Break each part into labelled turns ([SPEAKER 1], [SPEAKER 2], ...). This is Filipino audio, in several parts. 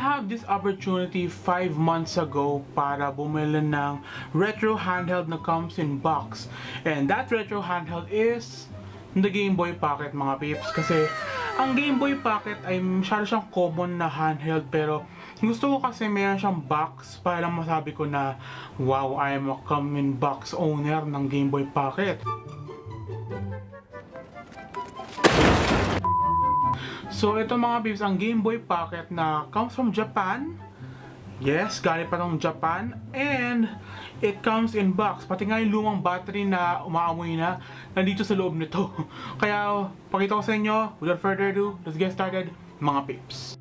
[SPEAKER 1] have this opportunity 5 months ago para bumili ng retro handheld na comes in box. And that retro handheld is the Game Boy Pocket, mga peeps. Kasi ang Game Boy Pocket ay masyado siyang common na handheld, pero gusto ko kasi meron siyang box para lang masabi ko na wow, I am a come in box owner ng Game Boy Pocket. So ito mga peeps, ang Game Boy Pocket na comes from Japan. Yes, galing pa ng Japan. And it comes in box. Pati nga yung lumang battery na umaamoy na nandito sa loob nito. Kaya pakita ko sa inyo, without further ado, let's get started mga peeps.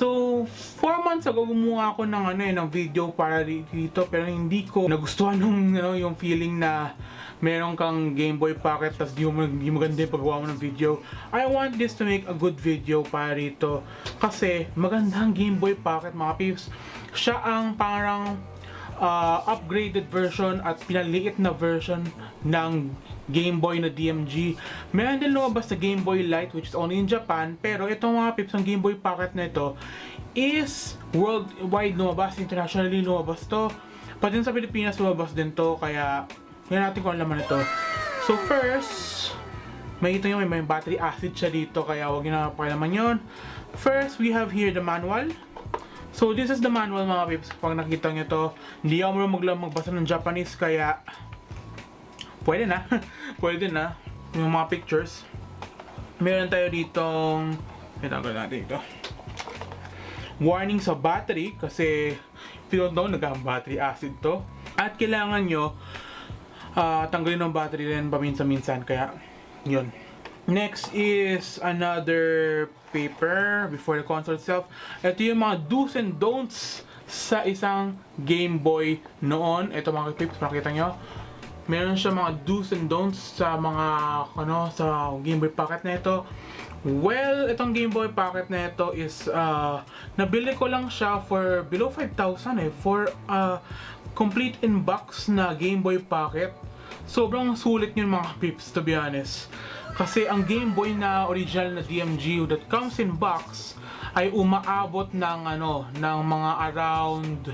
[SPEAKER 1] So, 4 months ago gumawa ako ng video para dito, pero hindi ko nagustuhan yung feeling na meron kang Game Boy Pocket tas di maganda yung paggawa mo ng video. I want this to make a good video para dito kasi magandang Game Boy Pocket, mga peeps. Siya ang parang upgraded version at pinaliit na version ng Game Boy na DMG. Meron din lumabas na Game Boy Lite which is only in Japan, pero itong mga peeps, ang Game Boy Pocket na ito is worldwide lumabas, internationally lumabas to. Pati sa Pilipinas lumabas din to, kaya tingnan natin kung ano laman ito. So first, makita nyo may battery acid siya dito, kaya huwag nyo na pakilaman yun. First, we have here the manual. So this is the manual, mga peeps. Pag nakita nyo to, hindi ako magbasa ng Japanese, kaya pwede na. Pwede na. Yung mga pictures. Meron tayo ditong, itanggal natin ito, warning sa battery, kasi if you don't know, nag-battery acid to. At kailangan nyo tanggalin ng battery rin paminsan-minsan, kaya yun. Next is another paper before the console itself. Ito yung mga do's and don'ts sa isang Game Boy noon. Ito mga peeps, makikita nyo. Meron siya mga do's and don'ts sa mga sa Game Boy Pocket na ito. Well, itong Game Boy Pocket na ito is nabili ko lang siya for below 5,000 for complete in box na Game Boy Pocket. Sobrang sulit yun, mga peeps, to be honest. Kasi ang Game Boy na original na DMG that comes in box ay umaabot ng ng mga around,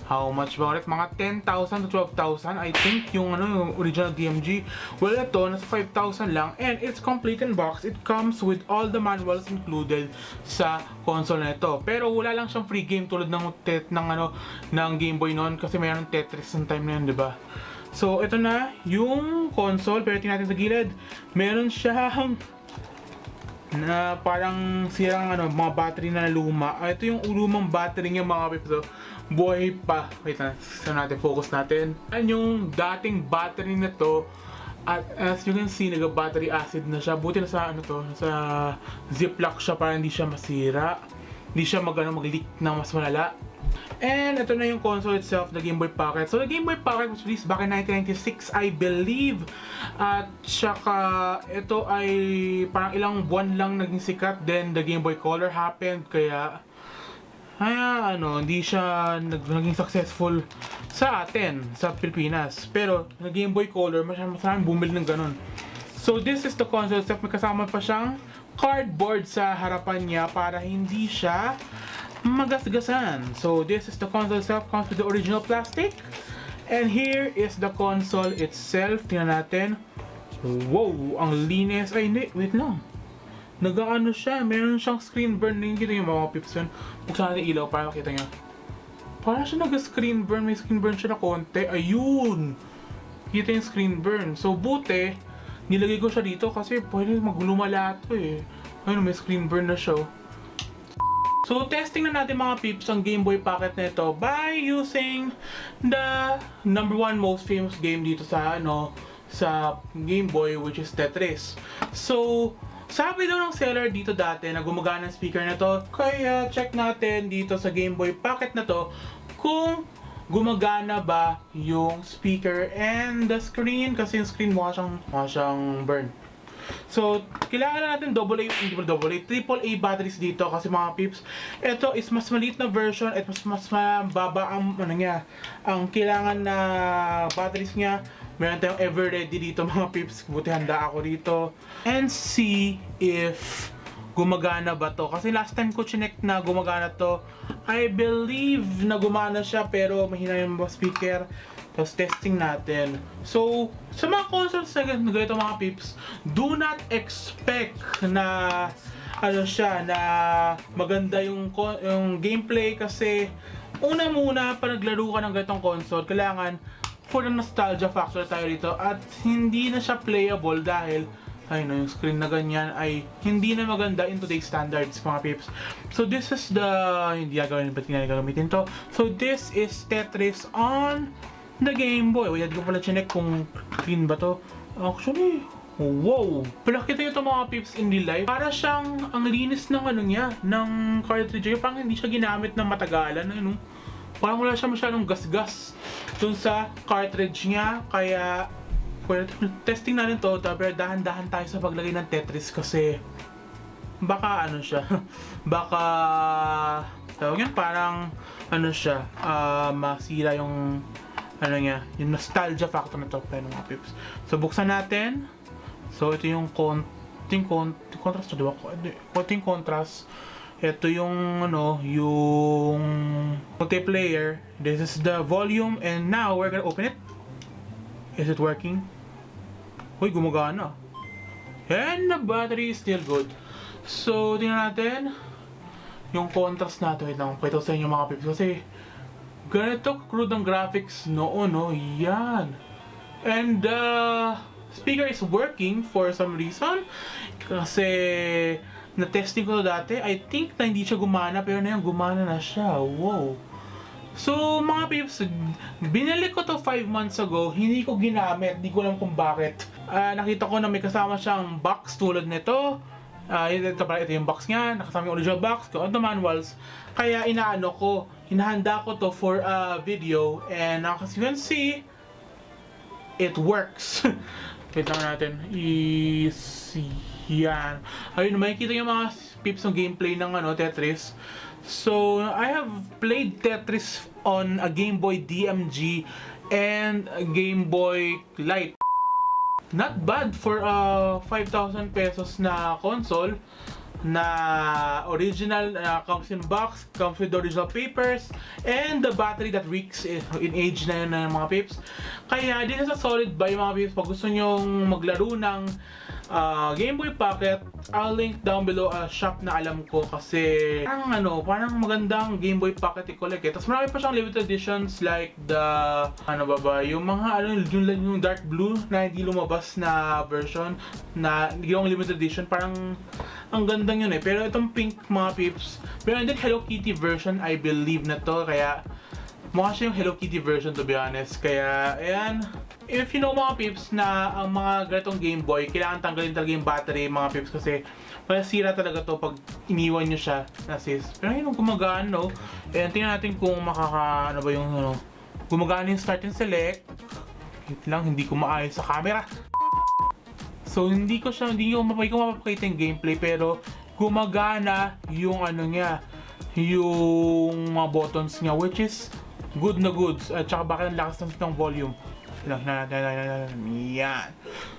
[SPEAKER 1] how much ba ulit? Mga 10,000 to 12,000 I think yung yung original DMG. Well, ito nasa 5,000 lang, and it's complete in box. It comes with all the manuals included sa console na ito. Pero wala lang siyang free game tulad ng Game Boy noon, kasi mayroon Tetris ng time na yun, di ba? So ito na yung console, pero tingnan natin sa gilid. Meron siyang na parang sirang mga battery na luma. Ito yung lumang battery niya, mga peeps. Buhay pa. Wait na, focus natin. Yan yung dating battery na to. At as you can see, nag-battery acid na siya. Buti na sa sa ziplock siya para hindi siya masira. Hindi siya mag-leak ng mas malala. And ito na yung console itself, the Game Boy Pocket. So the Game Boy Pocket was released back in 1996, I believe. At saka ito ay parang ilang buwan lang naging sikat. Then the Game Boy Color happened, kaya hindi siya naging successful sa atin, sa Pilipinas. Pero the Game Boy Color, maraming bumili ng ganun. So this is the console itself. May kasama pa siyang cardboard sa harapan niya para hindi siya magasgasan. So this is the console itself, comes with the original plastic. And here is the console itself. Tingnan natin. Wow, ang linis. Ay hindi, wait lang. Nag-ano siya, meron siyang screen burn. Kita yung mga pips yun. Buksan natin ilaw para makita nyo. Para siya nag-screen burn. May screen burn siya na konti. Ayun! Kita yung screen burn. So buti, nilagay ko siya dito kasi pwede maglumala ito eh. Ayun, may screen burn na siya. So, testing na natin, mga peeps, ang Game Boy Pocket na ito by using the #1 most famous game dito sa sa Game Boy, which is Tetris. So, sabi daw ng seller dito dati na gumagana ang speaker na to, kaya check natin dito sa Game Boy Pocket na to kung gumagana ba yung speaker and the screen, kasi yung screen mukha siyang burn. So, kailangan na natin triple A batteries dito kasi mga peeps, ito is mas maliit na version at mas mababa ang ang kailangan na batteries niya. Meron tayong ever ready dito mga peeps, buti handa ako dito. And see if gumagana ba to. Kasi last time ko chinek na gumagana to. I believe na gumana siya pero mahina yung speaker. Tapos testing natin. So, sa mga consoles na ganito mga peeps, do not expect na na maganda yung gameplay kasi una muna pa naglaro ka ng ganitong console, kailangan for the nostalgia factor tayo dito at hindi na siya playable dahil yung screen na ganyan ay hindi na maganda in today's standards mga peeps. So this is the hindi gagamitin to. So this is Tetris on the Game Boy. Wait, ko pala chinek kung clean ba to. Actually, wow! Pala kita nyo ito mga peeps in real life. Para siyang ang linis ng ng cartridge. Parang hindi siya ginamit ng matagalan. Parang wala siya masyadong gasgas dun sa cartridge niya. Kaya, testing natin to. Pero dahan-dahan tayo sa paglagay ng Tetris kasi baka siya. Baka tawag yan, parang siya, masira yung yung nostalgia factor na to mga peeps. So buksan natin. So ito yung konting contrast, diba? Konting contrast. Ito yung yung multiplayer. This is the volume and now we're gonna open it. Is it working? Uy, gumagana. And the battery is still good. So tingnan natin yung contrast natin. Wait lang, pwede ko sa inyo mga peeps kasi ganito crude ang graphics noon, yan. And the speaker is working for some reason. Kasi na-testing ko dati, I think na hindi siya gumana, pero na gumana na siya. Wow. So mga peeps, binili ko to 5 months ago, hindi ko ginamit, hindi ko alam kung bakit. Nakita ko na may kasama siyang box tulad nito. Ito yung box niya, nakasama yung original box, the manuals. Kaya hinahanda ko to for a video and as you can see, it works. Wait lang natin. Yan. Ayun, makikita yung mga peeps ng gameplay ng Tetris. So, I have played Tetris on a Game Boy DMG and a Game Boy Lite. Not bad for a 5,000 pesos na console na original, comes in box, comes with the original papers, and the battery that reeks in age na yun mga peeps. Kaya this is a solid buy mga peeps. Pag gusto nyong maglaro ng Game Boy Pocket, I'll link down below a shop na alam ko kasi parang magandang Game Boy Pocket i-collect Tapos marami pa siyang limited editions like the yung mga yung dark blue na hindi lumabas na version na yung limited edition, parang ang gandang yun Pero itong pink mga peeps, meron din Hello Kitty version, I believe na to, kaya mukha siya yung Hello Kitty version to be honest. Kaya ayan, if you know mga peeps na ang mga ganitong Game Boy, kailangan tanggalin talaga yung battery mga peeps kasi masira talaga to pag iniwan nyo siya na sis. Pero yun, gumagaan And tingnan natin kung makaka gumagana yung start and select. Wait lang, hindi ko maayos sa camera. So hindi ko mapapakita yung gameplay pero gumagana yung yung mga buttons niya, which is good na goods. At saka bakit ang lakas ng volume. Yan.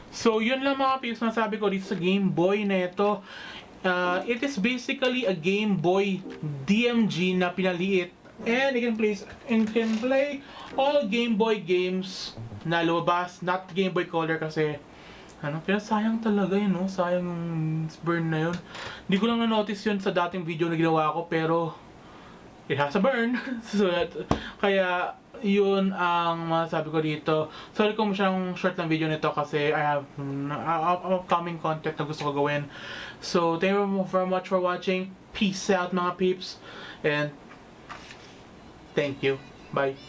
[SPEAKER 1] So yun lang mga peeps na sabi ko dito sa Game Boy na ito. It is basically a Game Boy DMG na pinaliit. And it can play all Game Boy games na lumabas, not Game Boy Color kasi pero sayang talaga yun, sayang yung burn na yun. Hindi ko lang na-notice yun sa dating video na ginawa ko, pero it has a burn. So, kaya yun ang masasabi ko dito. Sorry kung masyadong short ng video nito kasi I have upcoming content na gusto ko gawin. So, thank you very much for watching. Peace out mga peeps. And thank you. Bye.